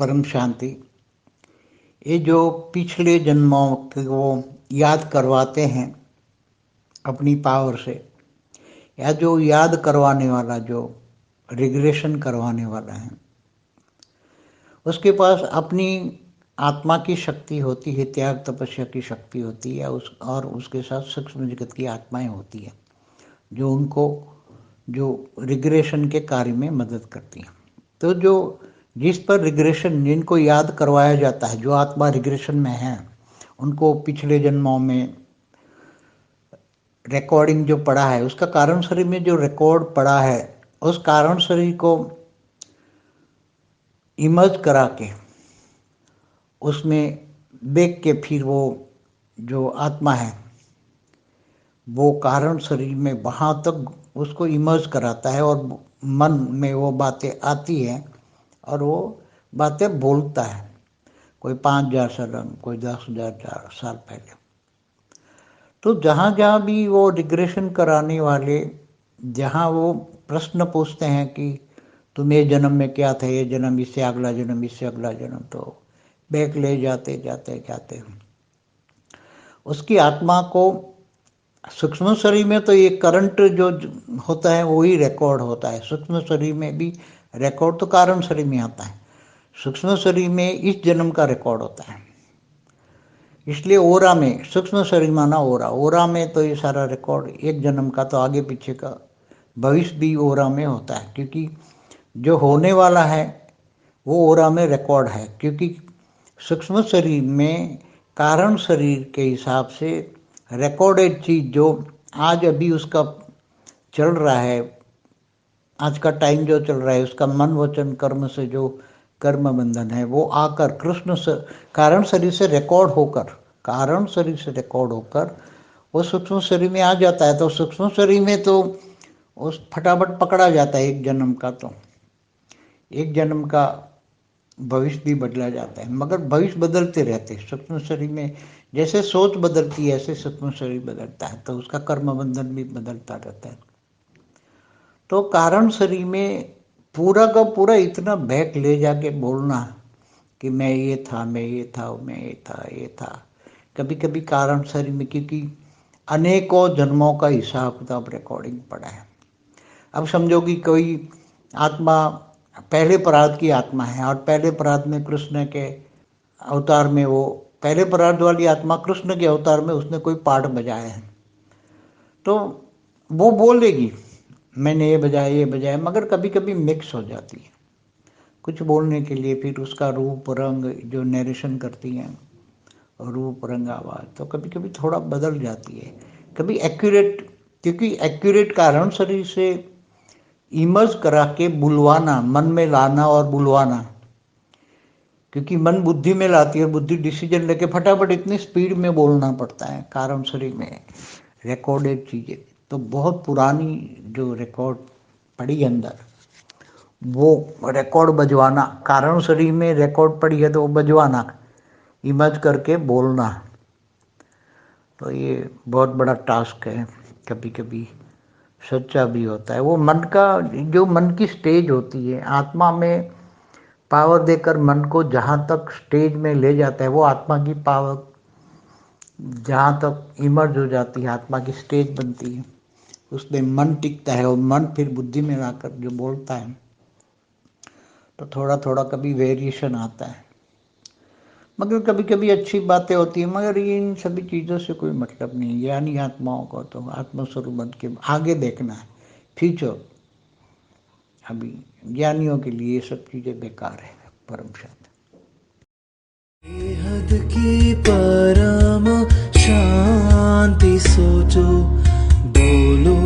परम शांति। ये जो पिछले जन्मों को याद करवाते हैं अपनी पावर से, या जो याद करवाने वाला, जो रिग्रेशन करवाने वाला है, उसके पास अपनी आत्मा की शक्ति होती है, त्याग तपस्या की शक्ति होती है, और उसके साथ सूक्ष्म जगत की आत्माएं होती है जो उनको जो रिग्रेशन के कार्य में मदद करती हैं। तो जो जिस पर रिग्रेशन, जिनको याद करवाया जाता है, जो आत्मा रिग्रेशन में है, उनको पिछले जन्मों में रिकॉर्डिंग जो पड़ा है, उसका कारण शरीर में जो रिकॉर्ड पड़ा है, उस कारण शरीर को इमर्ज करा के उसमें देख के फिर वो जो आत्मा है वो कारण शरीर में वहाँ तक उसको इमर्ज कराता है, और मन में वो बातें आती हैं और वो बातें बोलता है। कोई 5000 साल, कोई 10,000 साल पहले। तो जहाँ जहाँ भी वो रिग्रेशन कराने वाले, जहाँ वो प्रश्न पूछते हैं कि तुम ये जन्म में क्या थे, ये जन्म, इससे अगला जन्म, इससे अगला जन्म, तो बैक ले जाते जाते जाते उसकी आत्मा को सूक्ष्म शरीर में तो ये करंट जो होता है वही रिकॉर्ड होता है। सूक्ष्म शरीर में भी रिकॉर्ड तो कारण शरीर में आता है, सूक्ष्म शरीर में इस जन्म का रिकॉर्ड होता है। इसलिए ओरा में, सूक्ष्म शरीर माना ओरा में तो ये सारा रिकॉर्ड एक जन्म का, तो आगे पीछे का भविष्य भी ओरा में होता है, क्योंकि जो होने वाला है वो ओरा में रिकॉर्ड है। क्योंकि सूक्ष्म शरीर में कारण शरीर के हिसाब से रिकॉर्डेड चीज जो आज अभी उसका चल रहा है, आज का टाइम जो चल रहा है, उसका मन वचन कर्म से जो कर्म बंधन है वो आकर कृष्ण से कारण शरीर से रिकॉर्ड होकर, कारण शरीर से रिकॉर्ड होकर वो सूक्ष्म शरीर में आ जाता है। तो सूक्ष्म शरीर में तो उस फटाफट पकड़ा जाता है एक जन्म का, तो एक जन्म का भविष्य भी बदला जाता है। मगर भविष्य बदलते रहते हैं सूक्ष्म शरीर में, जैसे सोच बदलती है ऐसे सूक्ष्म शरीर बदलता है, तो उसका कर्म बंधन भी बदलता रहता है। तो कारण शरीर में पूरा का पूरा इतना बैक ले जाके बोलना कि मैं ये था, मैं ये था, मैं ये था, ये था। कभी कभी कारण शरीर में, क्योंकि अनेकों जन्मों का हिसाब किताब रिकॉर्डिंग पड़ा है। अब समझो कि कोई आत्मा पहले प्रारब्ध की आत्मा है, और पहले प्रारब्ध में कृष्ण के अवतार में, वो पहले प्रारब्ध वाली आत्मा कृष्ण के अवतार में उसने कोई पार्ट बजाया है, तो वो बोलेगी मैंने ये बजाया, ये बजाया, मगर कभी कभी मिक्स हो जाती है कुछ बोलने के लिए। फिर उसका रूप रंग जो नरेशन करती हैं, रूप रंग आवाज़, तो कभी कभी थोड़ा बदल जाती है। कभी एक्यूरेट, क्योंकि एक्यूरेट कारण शरीर से इमर्ज करा के बुलवाना, मन में लाना और बुलवाना, क्योंकि मन बुद्धि में लाती है, बुद्धि डिसीजन लेके फटाफट इतनी स्पीड में बोलना पड़ता है कारण शरीर में रिकॉर्डेड चीज़ें। तो बहुत पुरानी जो रिकॉर्ड पड़ी अंदर, वो रिकॉर्ड बजवाना, कारण शरीर में रिकॉर्ड पड़ी है तो वो बजवाना, इमर्ज करके बोलना, तो ये बहुत बड़ा टास्क है। कभी कभी सच्चा भी होता है। वो मन का, जो मन की स्टेज होती है, आत्मा में पावर देकर मन को जहाँ तक स्टेज में ले जाता है, वो आत्मा की पावर जहाँ तक इमर्ज हो जाती है, आत्मा की स्टेज बनती है, उसमें मन टिकता है, और मन फिर बुद्धि में लाकर जो बोलता है, तो थोड़ा थोड़ा कभी वेरिएशन आता है। मगर कभी कभी अच्छी बातें होती हैं, मगर ये इन सभी चीज़ों से कोई मतलब नहीं है। ज्ञानी आत्माओं को तो आत्मस्वरूप बन के आगे देखना है, फ्यूचर। अभी ज्ञानियों के लिए ये सब चीज़ें बेकार है। परम शांति। बेहद की परम शांति सोचो, बोलो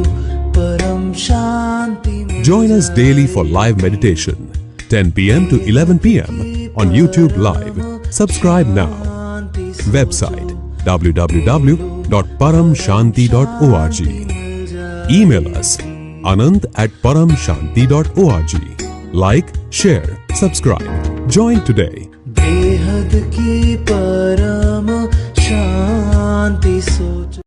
परम शांति। Join us daily for live meditation, 10 p.m. to 11 p.m. on YouTube Live. Subscribe now. Website www.paramshanti.org. Email us anant@paramshanti.org. Like, share, subscribe. Join today. बेहद की परम शांति सोचो।